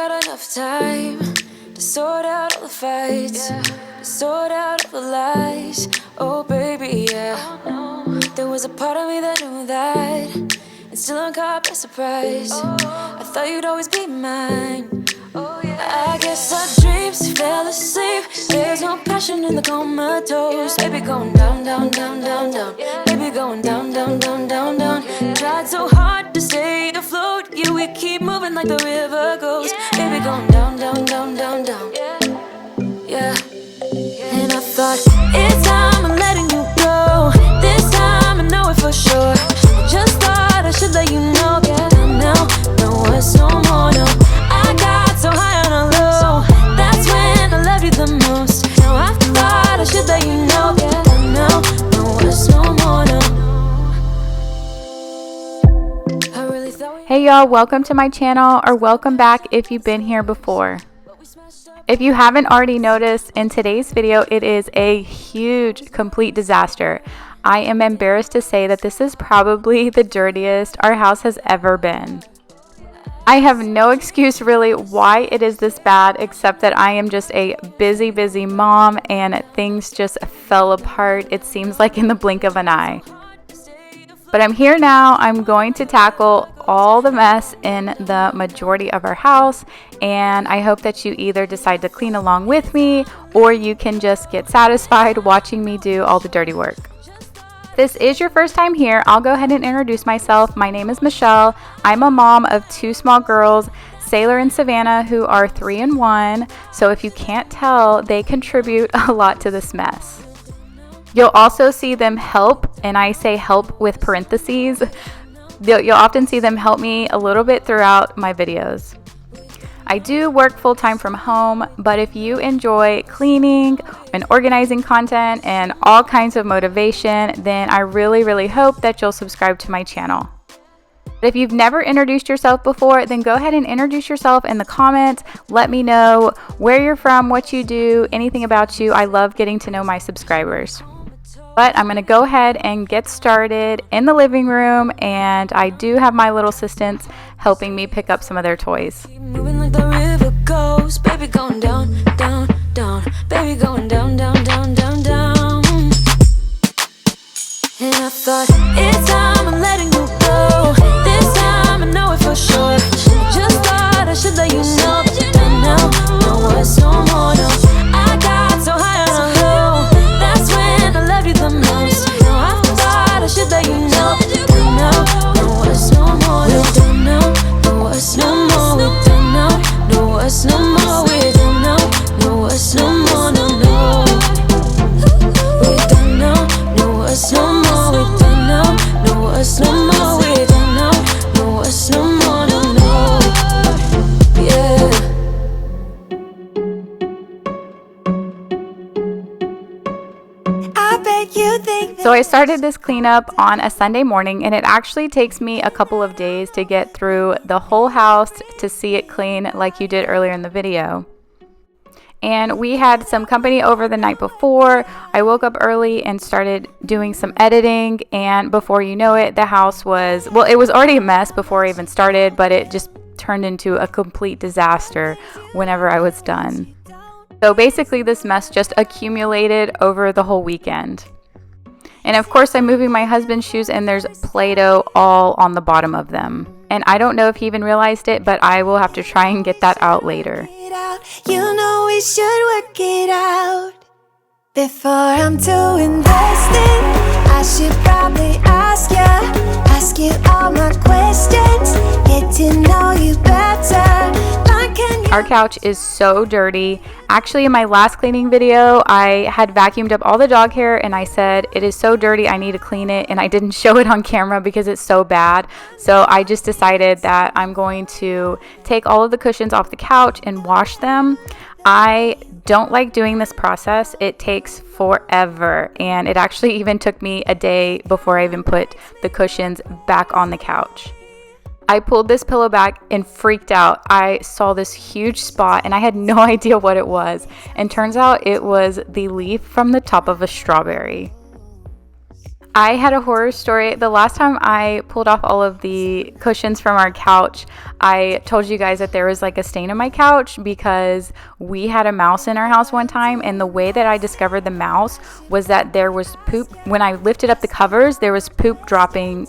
got enough time to sort out all the fights, to sort out all the lies. Oh baby, yeah. There was a part of me that knew that, and still I'm caught by surprise. I thought you'd always be mine. I guess our dreams fell asleep. There's no passion in the comatose. Baby going down, down, down, down, down. Baby going down, down, down, down, down. Tried so hard to stay afloat. Yeah, we keep moving like the river goes. Baby going down, down, down, down, down. Yeah. And I thought, it's time I'm letting you go. This time I know it for sure. I just thought I should let you know. Yeah, now, no words no more, no. I got so high on a low. That's when I loved you the most. Now I thought I should let you know. Yeah, now, no words no more, no. I really thought. Hey y'all, welcome to my channel, or welcome back if you've been here before. If you haven't already noticed, in today's video, it is a huge, complete disaster. I am embarrassed to say that this is probably the dirtiest our house has ever been. I have no excuse really why it is this bad, except that I am just a busy mom and things just fell apart, it seems like in the blink of an eye. But I'm here now. I'm going to tackle all the mess in the majority of our house, and I hope that you either decide to clean along with me, or you can just get satisfied watching me do all the dirty work. If this is your first time here, I'll go ahead and introduce myself. My name is Michelle. I'm a mom of two small girls, Sailor and Savannah, who are 3 and 1. So if you can't tell, they contribute a lot to this mess. You'll also see them help, and I say help with parentheses. You'll often see them help me a little bit throughout my videos. I do work full-time from home, but if you enjoy cleaning and organizing content and all kinds of motivation, then I really hope that you'll subscribe to my channel. But if you've never introduced yourself before, then go ahead and introduce yourself in the comments. Let me know where you're from, what you do, anything about you. I love getting to know my subscribers. But I'm going to go ahead and get started in the living room, and I do have my little assistants helping me pick up some of their toys. Moving like the river goes. Baby going down, down, down. Baby going down, down, down, down, down. And I thought, it's time I'm letting you go. This time I know it for sure. Just thought I should let you know. But now, no words no more, no. I got so high on a low. That's when I loved you the most. Now I thought I should let you know. But now, no words no more, no. We don't know, no words no more. We don't know, no words no more. We don't know, no words no more, no, no. We don't know, no words no more. We don't know, no words no more. We don't know, no words no more, no, no. Yeah. So I started this cleanup on a Sunday morning, and it actually takes me a couple of days to get through the whole house to see it clean like you did earlier in the video. And we had some company over the night before. I woke up early and started doing some editing, and before you know it, the house was, well, it was already a mess before I even started, but it just turned into a complete disaster whenever I was done. So basically this mess just accumulated over the whole weekend. And of course I'm moving my husband's shoes, and there's play-doh all on the bottom of them. And I don't know if he even realized it, but I will have to try and get that out later. You know we should work it out. Before I'm too invested, I should probably ask you all my questions, get to know you better. Our couch is so dirty. Actually, in my last cleaning video, I had vacuumed up all the dog hair, and I said, it is so dirty, I need to clean it, and I didn't show it on camera because it's so bad. So I just decided that I'm going to take all of the cushions off the couch and wash them. I don't like doing this process. It takes forever, and it actually even took me a day before I even put the cushions back on the couch. I pulled this pillow back and freaked out. I saw this huge spot and I had no idea what it was. And turns out it was the leaf from the top of a strawberry. I had a horror story. The last time I pulled off all of the cushions from our couch, I told you guys that there was like a stain on my couch because we had a mouse in our house one time, and the way that I discovered the mouse was that there was poop. When I lifted up the covers, there was poop dropping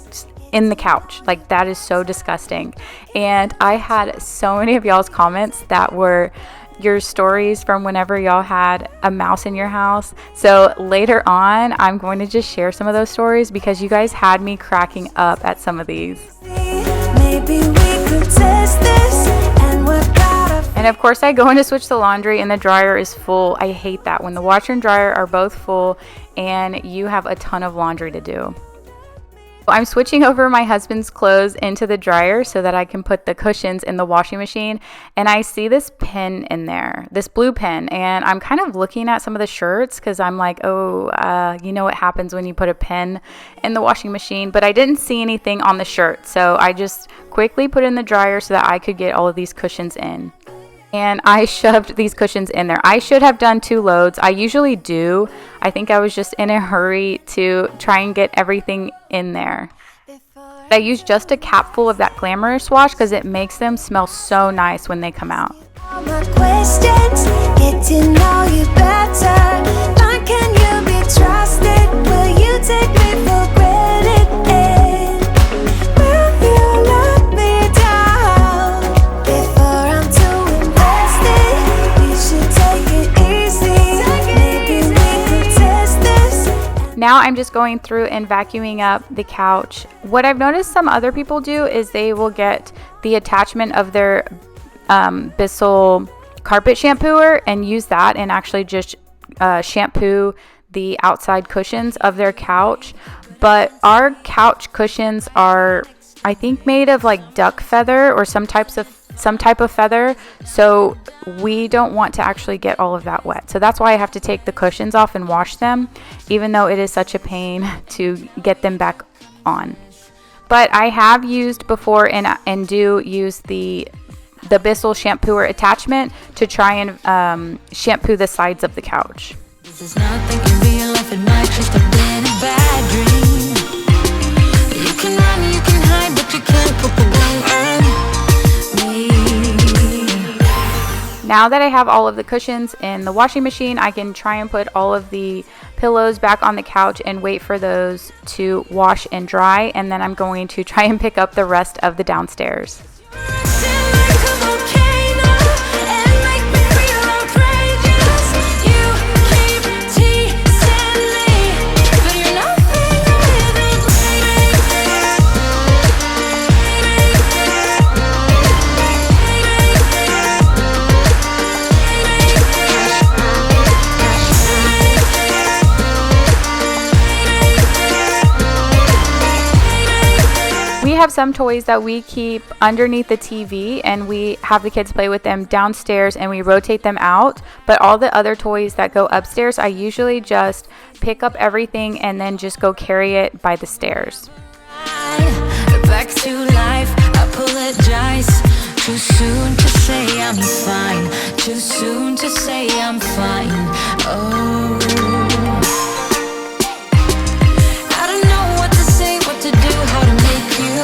in the couch. Like, that is so disgusting. And I had so many of y'all's comments that were your stories from whenever y'all had a mouse in your house. So later on, I'm going to just share some of those stories because you guys had me cracking up at some of these. Maybe we could test this and work out. And of course, I go in to switch the laundry and the dryer is full. I hate that when the washer and dryer are both full and you have a ton of laundry to do. I'm switching over my husband's clothes into the dryer so that I can put the cushions in the washing machine, and I see this pin in there, this blue pin, and I'm kind of looking at some of the shirts because I'm like, you know what happens when you put a pin in the washing machine, but I didn't see anything on the shirt, so I just quickly put it in the dryer so that I could get all of these cushions in. And I shoved these cushions in there. I should have done 2 loads. I usually do. I think I was just in a hurry to try and get everything in there. I used just a capful of that Glamorous wash because it makes them smell so nice when they come out. All my questions, get to know you better. How can you be trusted? Will you take me for granted? Will you let me down? Before I'm too invested, you should take it easy. Maybe we could test this. Now I'm just going through and vacuuming up the couch. What I've noticed some other people do is they will get the attachment of their Bissell carpet shampooer and use that and actually just shampoo the outside cushions of their couch. But our couch cushions are, I think, made of like duck feather or some type of feather, so we don't want to actually get all of that wet. So that's why I have to take the cushions off and wash them, even though it is such a pain to get them back on. But I have used before and do use the Bissell shampooer attachment to try and shampoo the sides of the couch. This is nothing in real life, it might just have been a bad dream. You can run, you can hide, but you can't put the blame on me. Now that I have all of the cushions in the washing machine, I can try and put all of the pillows back on the couch and wait for those to wash and dry, and then I'm going to try and pick up the rest of the downstairs. We have some toys that we keep underneath the TV and we have the kids play with them downstairs and we rotate them out, but all the other toys that go upstairs, I usually just pick up everything and then just go carry it by the stairs. Back to life, I apologize. Too soon to say I'm fine. Too soon to say I'm fine. Oh, I don't know what to say, what to do, how to make you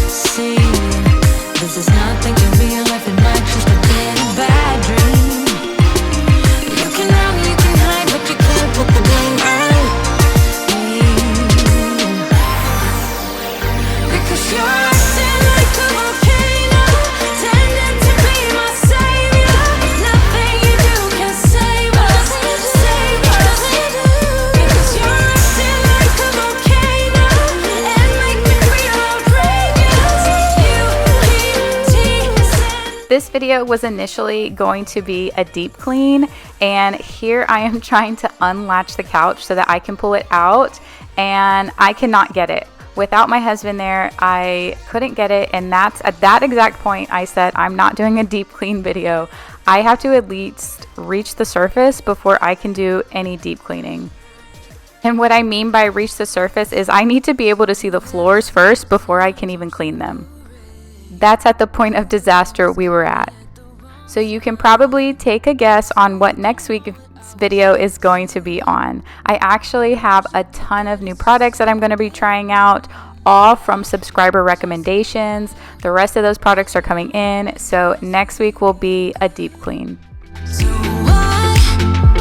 see. This is nothing in real life, it might just have been a bad dream. You can run, you can hide, but you can't put the blame on me. Because you're acting like a volcano, tending to be my savior. Nothing you do can save us, save us. Because you're acting like a volcano and make me feel outrageous. You keep teasing. This video was initially going to be a deep clean, and here I am trying to unlatch the couch so that I can pull it out, and I cannot get it. Without my husband there, I couldn't get it, and that's at that exact point I said, I'm not doing a deep clean video. I have to at least reach the surface before I can do any deep cleaning. And what I mean by reach the surface is I need to be able to see the floors first before I can even clean them. That's at the point of disaster we were at. So you can probably take a guess on what next week video is going to be on. I actually have a ton of new products that I'm going to be trying out, all from subscriber recommendations. The rest of those products are coming in, so next week will be a deep clean. So why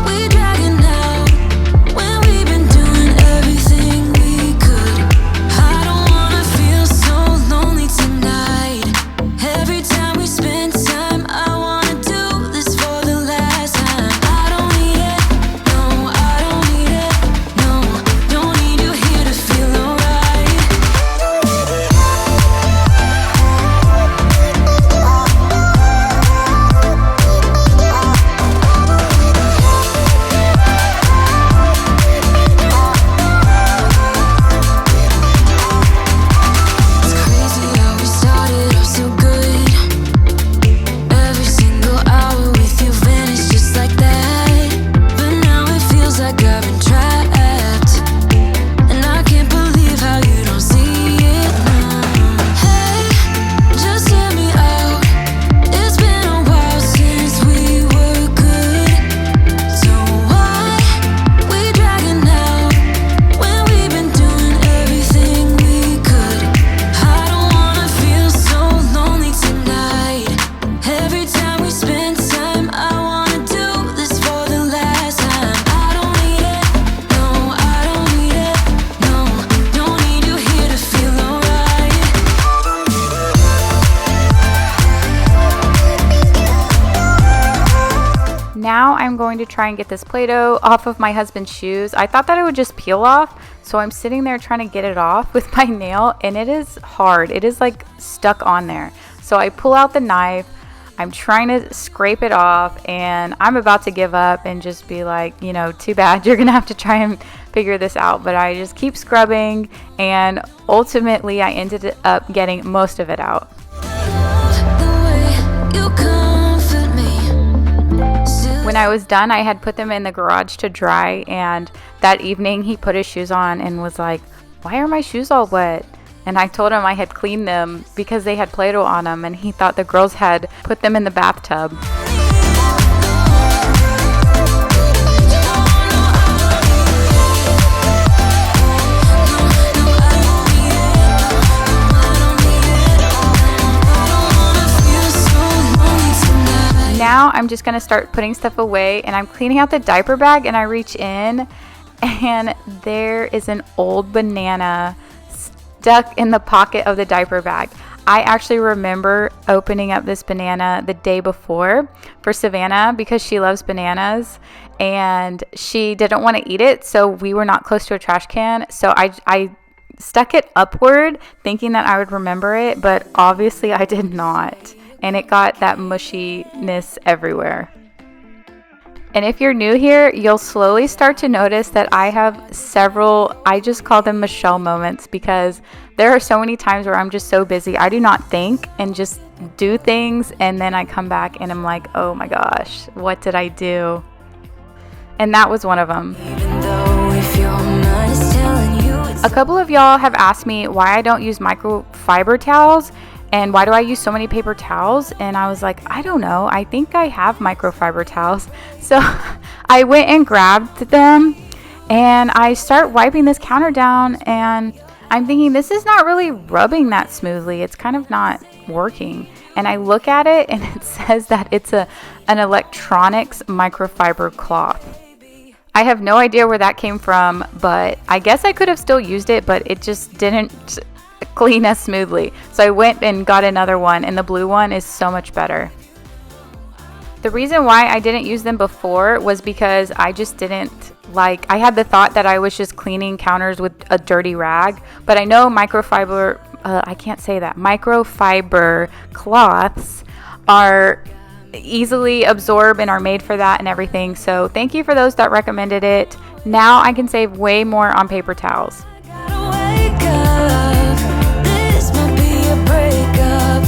we dragging out when we've been doing everything we could? I don't wanna feel so lonely tonight. Every time we spend time, I wanna do this for the last time. I don't need it, no, I don't need it, no, don't need you here to feel alright. It's crazy how we started off so good. Every single hour with you vanished just like that. But now it feels like I've been trapped, and I can't believe how you don't see it now. Hey, just hear me out. It's been a while since we were good. So why we dragging out when we've been doing everything we could? I don't wanna feel so lonely tonight. Every time we spend time, I wanna do this for the last time. I don't need it, no, I don't need it, no, don't need you here to feel alright. Now I'm going to try and get this Play-Doh off of my husband's shoes. I thought that it would just peel off, so I'm sitting there trying to get it off with my nail, and it is hard. It is like stuck on there. So I pull out the knife, I'm trying to scrape it off, and I'm about to give up and just be like, you know, too bad, you're gonna have to try and figure this out. But I just keep scrubbing, and ultimately I ended up getting most of it out. The way you comfort me. Still When I was done, I had put them in the garage to dry, and that evening he put his shoes on and was like, "Why are my shoes all wet?" And I told him I had cleaned them because they had Play-Doh on them, and he thought the girls had put them in the bathtub. Now I'm just gonna start putting stuff away, and I'm cleaning out the diaper bag, and I reach in and there is an old banana stuck in the pocket of the diaper bag. I actually remember opening up this banana the day before for Savannah because she loves bananas and she didn't want to eat it, so we were not close to a trash can, so I stuck it upward thinking that I would remember it, but obviously I did not, and it got that mushiness everywhere. And if you're new here, you'll slowly start to notice that I have several, I just call them Michelle moments, because there are so many times where I'm just so busy, I do not think and just do things, and then I come back and I'm like, oh my gosh, what did I do? And that was one of them. even though if your mind is telling you it's A couple of y'all have asked me why I don't use microfiber towels and why do I use so many paper towels, and I was like, I don't know, I think I have microfiber towels. So I went and grabbed them and I start wiping this counter down, and I'm thinking this is not really rubbing that smoothly, it's kind of not working. And I look at it and it says that it's an electronics microfiber cloth. I have no idea where that came from, but I guess I could have still used it, but it just didn't clean as smoothly. So I went and got another one, and the blue one is so much better. The reason why I didn't use them before was because I just didn't like, I had the thought that I was just cleaning counters with a dirty rag, but I know microfiber, I can't say that, microfiber cloths are easily absorb and are made for that and everything. So thank you for those that recommended it. Now I can save way more on paper towels. gotta wake up. This might be a breakup.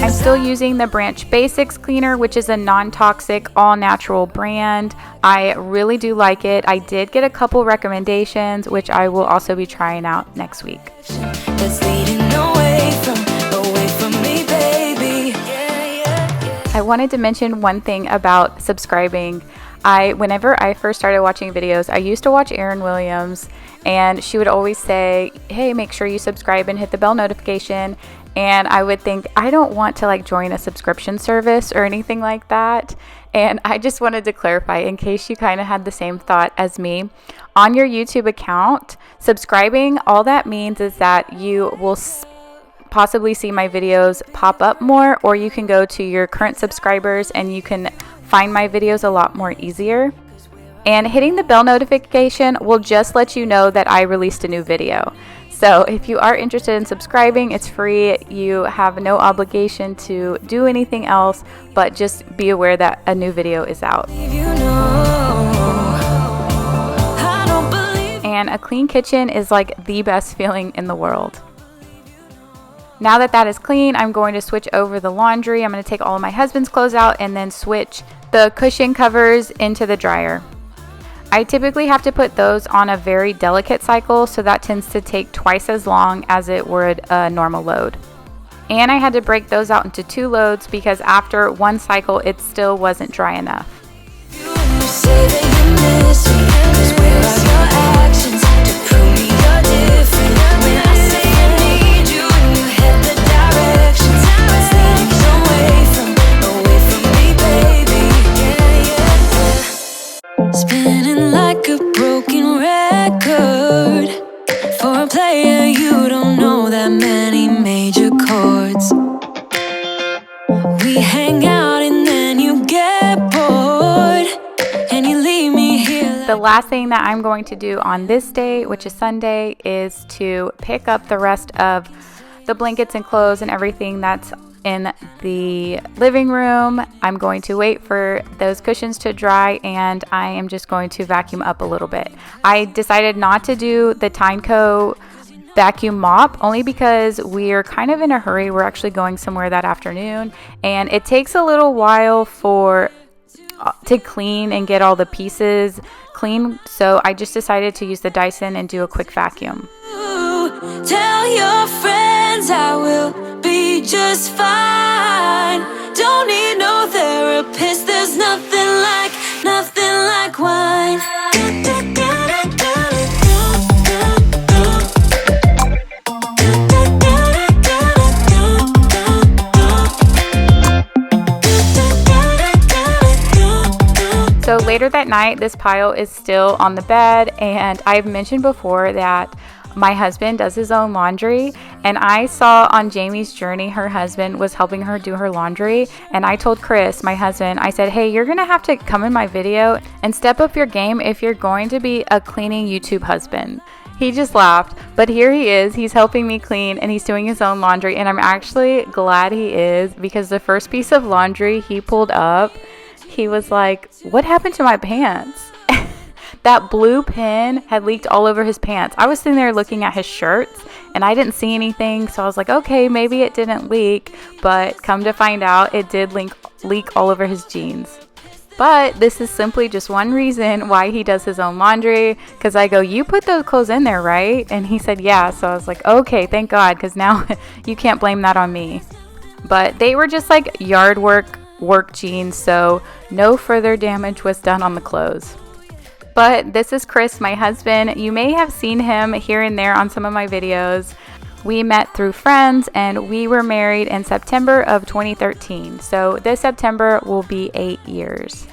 I'm still using the Branch Basics cleaner, which is a non-toxic, all-natural brand. I really do like it. I did get a couple recommendations, which I will also be trying out next week. That's leading away from me, baby. Yeah, yeah, yeah. I wanted to mention one thing about subscribing. Whenever I first started watching videos, I used to watch Erin Williams, and she would always say, hey, make sure you subscribe and hit the bell notification. And I would think, I don't want to like join a subscription service or anything like that. And I just wanted to clarify in case you kind of had the same thought as me. On your YouTube account, subscribing, all that means is that you will possibly see my videos pop up more, or you can go to your current subscribers and you can find my videos a lot more easier. And hitting the bell notification will just let you know that I released a new video. So if you are interested in subscribing, it's free. You have no obligation to do anything else, but just be aware that a new video is out. And a clean kitchen is like the best feeling in the world. Now that that is clean, I'm going to switch over the laundry. I'm going to take all of my husband's clothes out and then switch the cushion covers into the dryer. I typically have to put those on a very delicate cycle, so that tends to take twice as long as it would a normal load. And I had to break those out into 2 loads because after one cycle, it still wasn't dry enough. Spinning like a broken record. For a player, you don't know that many major chords. We hang out and then you get bored and you leave me here. The last thing that I'm going to do on this day, which is Sunday, is to pick up the rest of the blankets and clothes and everything that's in the living room. I'm going to wait for those cushions to dry, and I am just going to vacuum up a little bit. I decided not to do the Tyneco vacuum mop only because we're kind of in a hurry. We're actually going somewhere that afternoon, and it takes a little while to clean and get all the pieces clean. So I just decided to use the Dyson and do a quick vacuum. Tell your friends I will be just fine. Don't need no therapist. There's nothing like wine. So later that night, this pile is still on the bed, and I've mentioned before that my husband does his own laundry, and I saw on Jamie's journey her husband was helping her do her laundry, and I told Chris, my husband, I said, hey, you're gonna have to come in my video and step up your game if you're going to be a cleaning YouTube husband. He just laughed, but here he is. He's helping me clean and he's doing his own laundry, and I'm actually glad he is, because the first piece of laundry he pulled up, he was like, what happened to my pants? That blue pin had leaked all over his pants. I was sitting there looking at his shirts and I didn't see anything, so I was like, okay, maybe it didn't leak, but come to find out it did leak all over his jeans. But this is simply just one reason why he does his own laundry, because I go, you put those clothes in there, right? And he said, yeah. So I was like, okay, thank God, because now you can't blame that on me. But they were just like yard work jeans, so no further damage was done on the clothes. But this is Chris, my husband. You may have seen him here and there on some of my videos. We met through friends and we were married in September of 2013. So this September will be 8 years.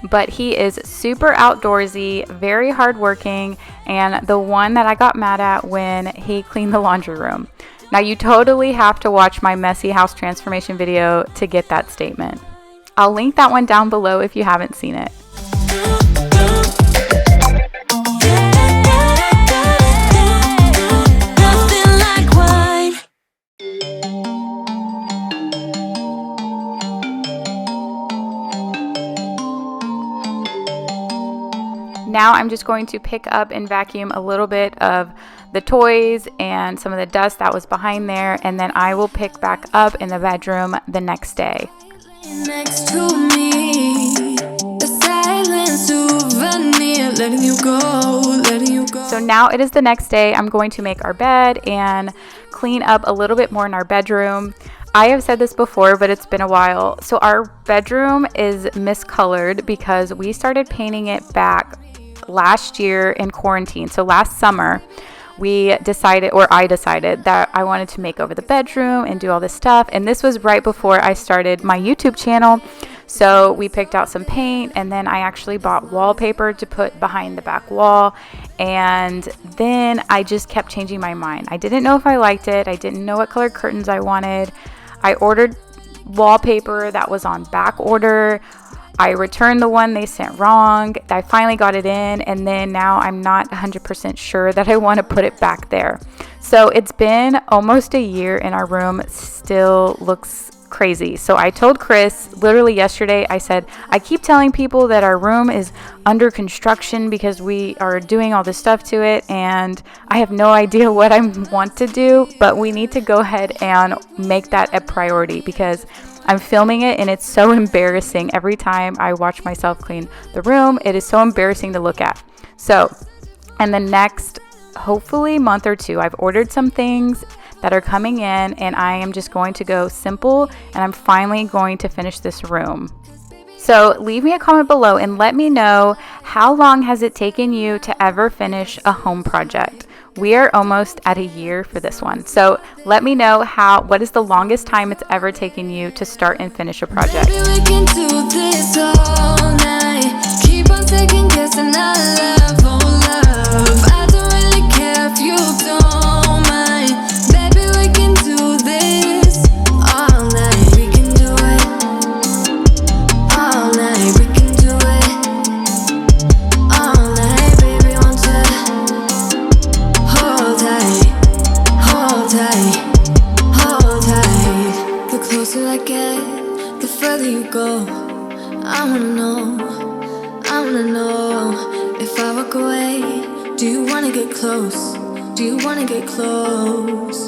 But he is super outdoorsy, very hardworking, and the one that I got mad at when he cleaned the laundry room. Now you totally have to watch my messy house transformation video to get that statement. I'll link that one down below if you haven't seen it. Now I'm just going to pick up and vacuum a little bit of the toys and some of the dust that was behind there, and then I will pick back up in the bedroom the next day. Next to me, the silent souvenir, letting you go. So now it is the next day. I'm going to make our bed and clean up a little bit more in our bedroom. I have said this before, but it's been a while. So our bedroom is miscolored because we started painting it back last year in quarantine. So last summer, I decided that I wanted to make over the bedroom and do all this stuff. And this was right before I started my YouTube channel. So we picked out some paint, and then I actually bought wallpaper to put behind the back wall. And then I just kept changing my mind. I didn't know if I liked it. I didn't know what color curtains I wanted. I ordered wallpaper that was on back order. I returned the one they sent wrong. I finally got it in, and then now I'm not 100% sure that I want to put it back there. So it's been almost a year, and our room still looks crazy. So I told Chris literally yesterday, I said, I keep telling people that our room is under construction because we are doing all this stuff to it, and I have no idea what I want to do, but we need to go ahead and make that a priority because I'm filming it and it's so embarrassing. Every time I watch myself clean the room, it is so embarrassing to look at. So in the next, hopefully, month or two, I've ordered some things that are coming in, and I am just going to go simple, and I'm finally going to finish this room. So leave me a comment below and let me know, how long has it taken you to ever finish a home project? We are almost at a year for this one. So let me know what is the longest time it's ever taken you to start and finish a project. Baby, we can do this all night. Keep on second guessing our love, oh love. I don't really care if you don't mind. Baby, we can do this all night. We can do it all night. We can do it all night. Baby, won't you hold tight, hold tight, hold tight. The closer I get, the further you go. I wanna know if I walk away, do you wanna get close? Do you wanna get close?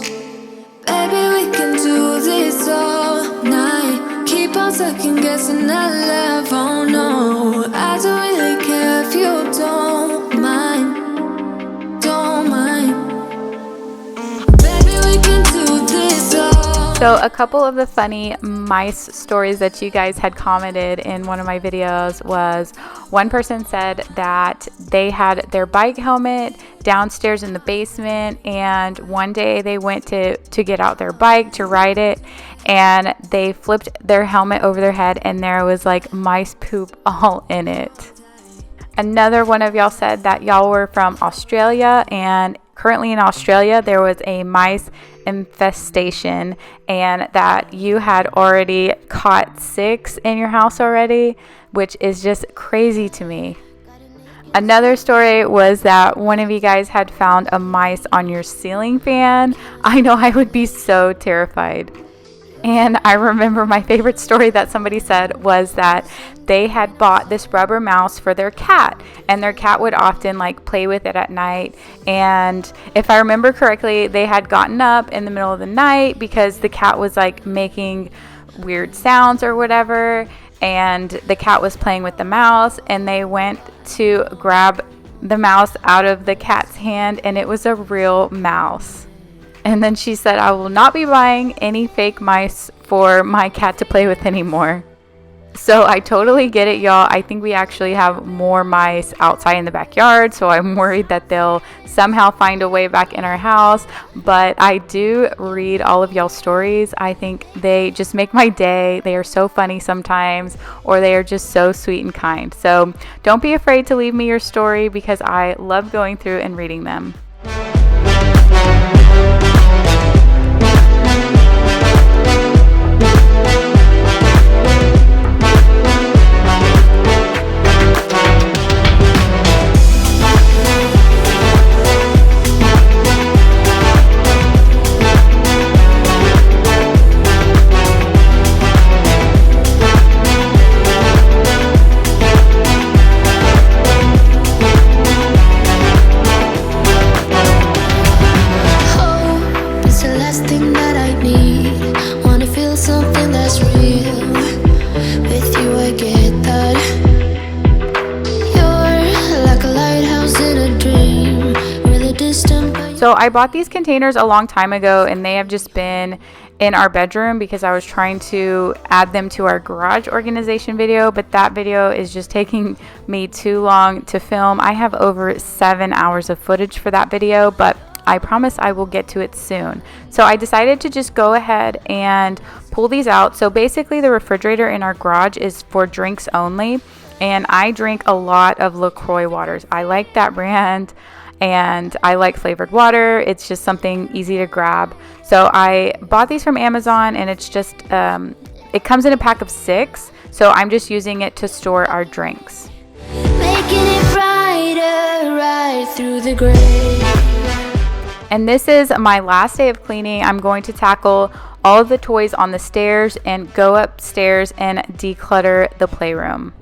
Baby, we can do this all night. Keep on second guessing our love, oh no. I don't really care if you don't mind, don't mind. Baby, we can do this all. So a couple of the funny mice stories that you guys had commented in one of my videos was, one person said that they had their bike helmet downstairs in the basement, and one day they went to get out their bike to ride it, and they flipped their helmet over their head, and there was like mice poop all in it. Another one of y'all said that y'all were from Australia, and currently in Australia there was a mice infestation, and that you had already caught 6 in your house already, which is just crazy to me. Another story was that one of you guys had found a mice on your ceiling fan. I know I would be so terrified. And I remember my favorite story that somebody said was that they had bought this rubber mouse for their cat, and their cat would often like play with it at night. And if I remember correctly, they had gotten up in the middle of the night because the cat was like making weird sounds or whatever, and the cat was playing with the mouse, and they went to grab the mouse out of the cat's hand, and it was a real mouse. And then she said, I will not be buying any fake mice for my cat to play with anymore. So I totally get it, y'all. I think we actually have more mice outside in the backyard, so I'm worried that they'll somehow find a way back in our house. But I do read all of y'all's stories. I think they just make my day. They are so funny sometimes, or they are just so sweet and kind. So don't be afraid to leave me your story, because I love going through and reading them. Distant, but So I bought these containers a long time ago, and they have just been in our bedroom because I was trying to add them to our garage organization video, but that video is just taking me too long to film. I have over 7 hours of footage for that video, but I promise I will get to it soon. So I decided to just go ahead and pull these out. So basically the refrigerator in our garage is for drinks only, and I drink a lot of LaCroix waters. I like that brand, and I like flavored water. It's just something easy to grab. So I bought these from Amazon, and it's just it comes in a pack of 6, so I'm just using it to store our drinks. Making it brighter right through the gray. And this is my last day of cleaning. I'm going to tackle all of the toys on the stairs and go upstairs and declutter the playroom.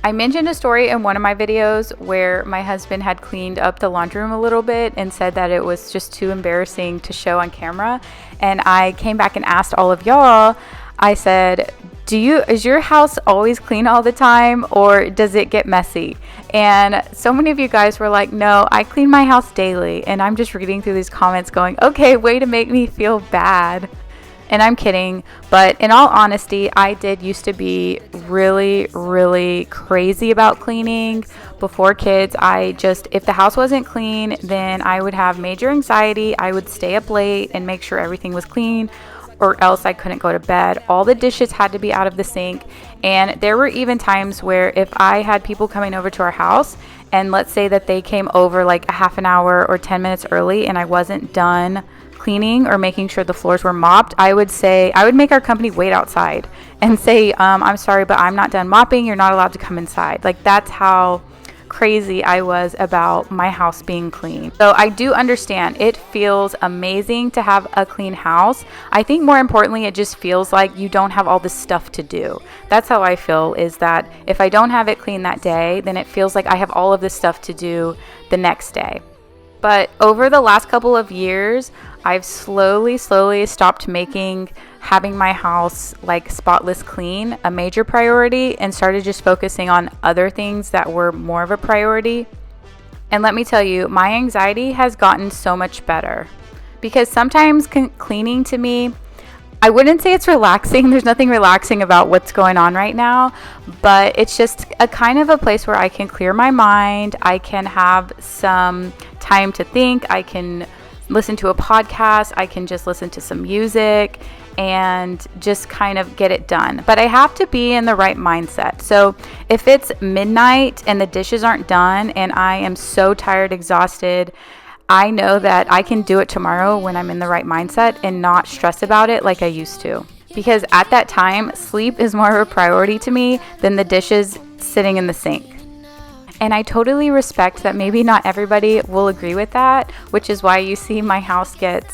I mentioned a story in one of my videos where my husband had cleaned up the laundry room a little bit and said that it was just too embarrassing to show on camera. And I came back and asked all of y'all, I said, is your house always clean all the time, or does it get messy? And so many of you guys were like, no, I clean my house daily. And I'm just reading through these comments going, okay, way to make me feel bad. And I'm kidding, but in all honesty, I did used to be really, really crazy about cleaning. Before kids, if the house wasn't clean, then I would have major anxiety. I would stay up late and make sure everything was clean, or else I couldn't go to bed. All the dishes had to be out of the sink. And there were even times where if I had people coming over to our house, and let's say that they came over like a half an hour or 10 minutes early and I wasn't done cleaning or making sure the floors were mopped, I would make our company wait outside and say, I'm sorry, but I'm not done mopping. You're not allowed to come inside. Like, that's how crazy I was about my house being clean. So I do understand it feels amazing to have a clean house. I think more importantly, it just feels like you don't have all this stuff to do. That's how I feel, is that if I don't have it clean that day, then it feels like I have all of this stuff to do the next day. But over the last couple of years, I've slowly stopped having my house like spotless clean a major priority, and started just focusing on other things that were more of a priority. And let me tell you, my anxiety has gotten so much better, because sometimes cleaning to me, I wouldn't say it's relaxing. There's nothing relaxing about what's going on right now, but it's just a kind of a place where I can clear my mind. I can have some time to think. I can listen to a podcast. I can just listen to some music and just kind of get it done. But I have to be in the right mindset. So if it's midnight and the dishes aren't done and I am so tired, exhausted, I know that I can do it tomorrow when I'm in the right mindset and not stress about it like I used to. Because at that time, sleep is more of a priority to me than the dishes sitting in the sink. And I totally respect that maybe not everybody will agree with that, which is why you see my house gets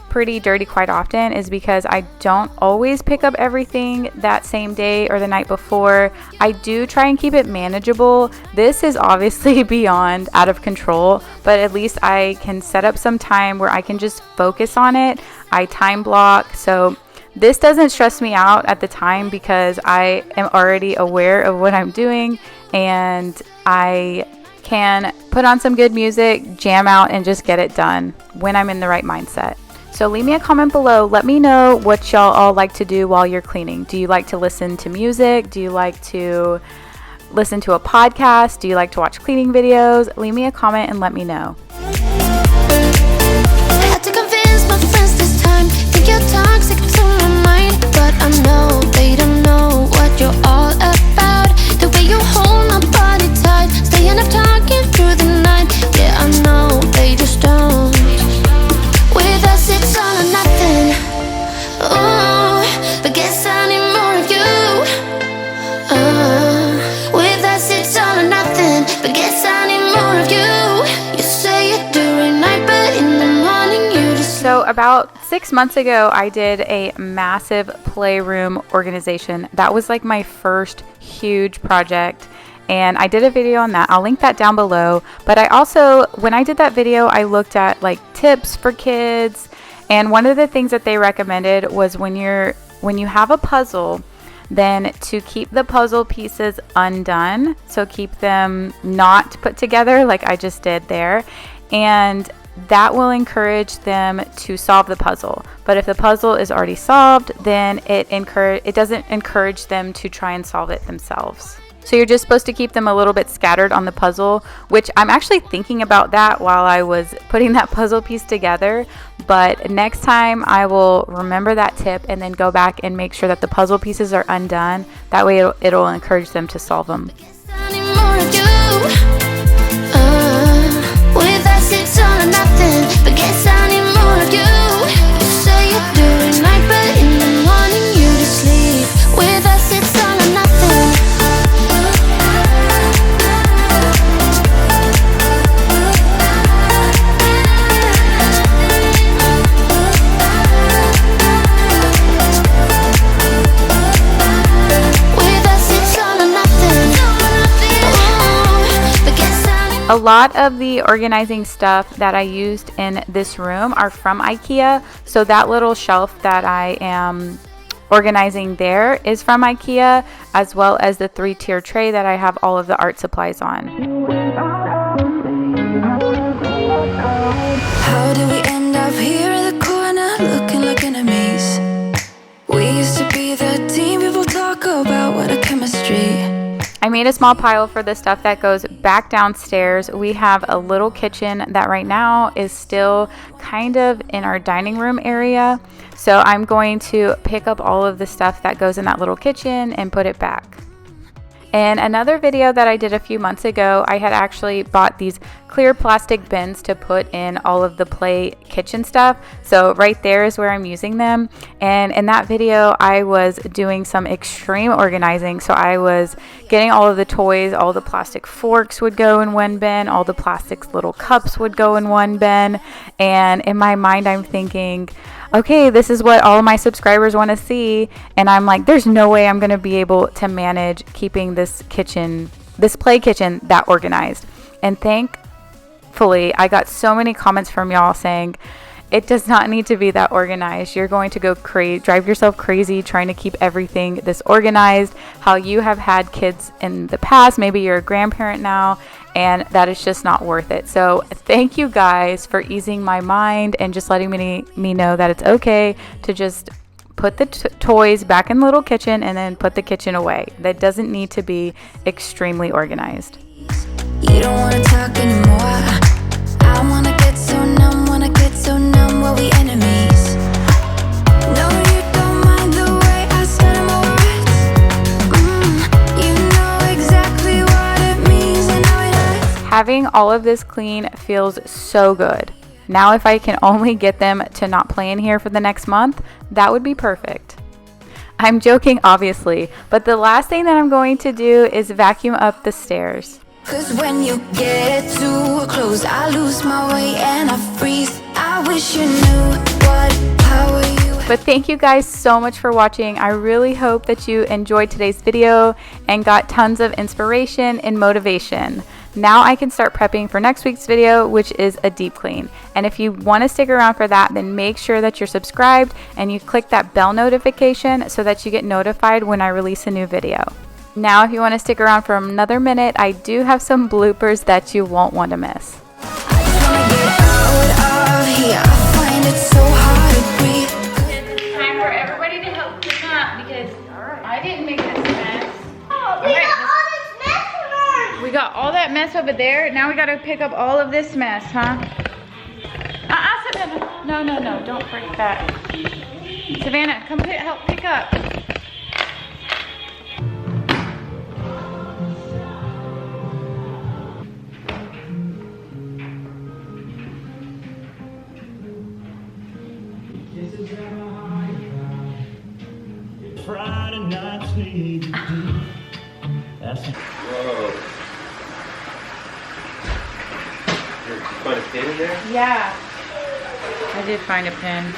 pretty dirty quite often, is because I don't always pick up everything that same day or the night before. I do try and keep it manageable. This is obviously beyond out of control, but at least I can set up some time where I can just focus on it. I time block, so this doesn't stress me out at the time because I am already aware of what I'm doing, and I can put on some good music, jam out, and just get it done when I'm in the right mindset. So leave me a comment below. Let me know what y'all all like to do while you're cleaning. Do you like to listen to music? Do you like to listen to a podcast? Do you like to watch cleaning videos? Leave me a comment and let me know. Had to convince my friends this time. Think you're toxic to my mind, but I know they don't know what you're all about. The way you hold my body tight, staying up talking through the night. Yeah, I know they just don't. With us it's all or nothing. Ooh, but guess I need more of you. With us it's all or nothing, but guess I need more of you. You say it during night, but in the morning you just. So about 6 months ago, I did a massive playroom organization. That was like my first huge project, and I did a video on that. I'll link that down below. But I also, when I did that video, I looked at like tips for kids, and one of the things that they recommended was when you have a puzzle, then to keep the puzzle pieces undone, so keep them not put together like I just did there. And that will encourage them to solve the puzzle. But if the puzzle is already solved, then it doesn't encourage them to try and solve it themselves. So you're just supposed to keep them a little bit scattered on the puzzle, which I'm actually thinking about that while I was putting that puzzle piece together. But next time I will remember that tip and then go back and make sure that the puzzle pieces are undone. That way it'll encourage them to solve them. With us it's all or nothing, but guess I need more of you. You say you're doing right, but in the morning you just sleep. With us it's all or nothing. With us it's all or nothing. Ooh, but guess I need. A lot of the organizing stuff that I used in this room are from IKEA. So that little shelf that I am organizing there is from IKEA, as well as the 3-tier tray that I have all of the art supplies on. How did we end up here in the corner looking like enemies? We used to be the team people talk about, what a chemistry. I made a small pile for the stuff that goes back downstairs. We have a little kitchen that right now is still kind of in our dining room area. So I'm going to pick up all of the stuff that goes in that little kitchen and put it back. In another video that I did a few months ago, I had actually bought these clear plastic bins to put in all of the play kitchen stuff. So right there is where I'm using them. And in that video, I was doing some extreme organizing. So I was getting all of the toys, all the plastic forks would go in one bin, all the plastic little cups would go in one bin. And in my mind, I'm thinking, okay, this is what all of my subscribers want to see. And I'm like, there's no way I'm going to be able to manage keeping this play kitchen that organized. And thankfully, I got so many comments from y'all saying, it does not need to be that organized. You're going to go drive yourself crazy trying to keep everything this organized. How you have had kids in the past, maybe you're a grandparent now, and that is just not worth it. So thank you guys for easing my mind and just letting me know that it's okay to just put the toys back in the little kitchen and then put the kitchen away. That doesn't need to be extremely organized. You don't wanna talk anymore. I wanna get so numb, were we enemies? No, you don't mind the way I stutter my words. You know exactly what it means and how it hurts. Having all of this clean feels so good. Now if I can only get them to not play in here for the next month, that would be perfect. I'm joking obviously, but the last thing that I'm going to do is vacuum up the stairs. 'Cause when you get too close, I lose my way and I freeze. I wish you knew what power you had. But thank you guys so much for watching. I really hope that you enjoyed today's video and got tons of inspiration and motivation. Now I can start prepping for next week's video, which is a deep clean. And if you want to stick around for that, then make sure that you're subscribed and you click that bell notification so that you get notified when I release a new video. Now, if you want to stick around for another minute, I do have some bloopers that you won't want to miss. I just wanna get out of here. I find it so hard to breathe. It's time for everybody to help clean up because I didn't make this mess. Oh, we got all this mess over. We got all that mess over there. Now we got to pick up all of this mess, huh? Savannah. No, don't break that. Savannah, come help pick up. Friday nights need to do. That's Whoa. Did you find a pin in there? Yeah. I did find a pin.